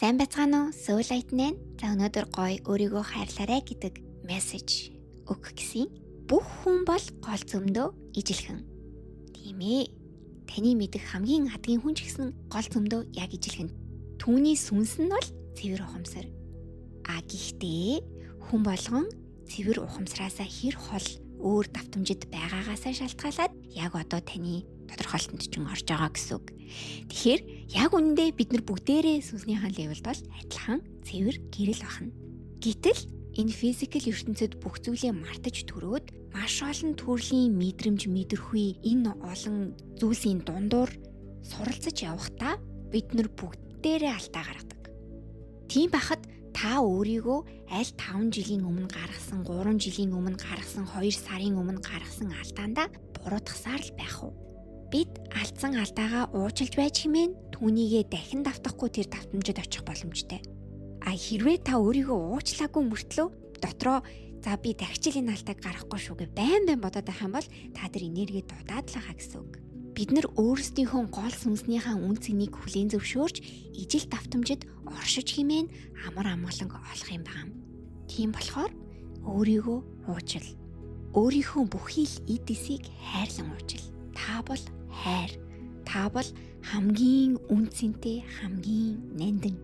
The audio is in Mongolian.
Сайн байцгаана уу? Soul Light 9. За өнөөдөр гоё өөрийгөө хайрлаарай гэдэг мессеж өгөх гэсэн. Бүх хүн бол гол зөмдөө ижилхэн. Тийм ээ. Таны мэдих хамгийн адгийн хүн ч гэсэн гол зөмдөө яг ижилхэн. Түүний сүнс нь бол цэвэр ухамсар. Гэхдээ хүн болгон цэвэр ухамсараасаа хэр хол өөр давтамжид байгаагаасаа шалтгаалаад яг одоо таны тодорхойлолтод ч орж байгаа гэсэн үг. Тэгэхээр яг үнэндээ бид нар бүгдээрээ сүнснийхэн левелд бол адилхан цэвэр гэрэл бахна. Гэтэл энэ физикал ертөнцид бүх зүйлээ мартаж төрөөд маш олон төрлийн мэдрэмж мэдрэхүй энэ олон зүйлсийн дундуур суралцаж явахдаа бид нар бүгдээрээ алдаа гаргадаг. Тийм байхад та өөрийгөө аль 5 жилийн өмнө гаргасан, 3 жилийн өмнө гаргасан, 2 сарын өмнө гаргасан алдаандаа буруутгасаар л байх уу? Бид алдсан алдаагаа уучлж байж хэмээн түүнийгээ дахин давтахгүй тэр давтамжид очих боломжтой. Хэрвээ та өөрийгөө уучлаагүй мөртлөө дотроо за би дахиж энэ алдааг гаргахгүй шүүгээ байн бодоод байх юм бол та тэр энерги дудаад л байгаа гэсэн үг. Бид нар өөрсдийнхөө гол сүнснийхээ үн цэнийг хүлээн зөвшөөрч ижил давтамжид оршиж хэмээн амар амгаланг олох юм байна. Тийм болохоор өөрийгөө уучил. Өөрийнхөө бүхий л эд эсийг хайрлан уучил. Та бол хайр. Та бол хамгийн үн цэнтэй, хамгийн нандин.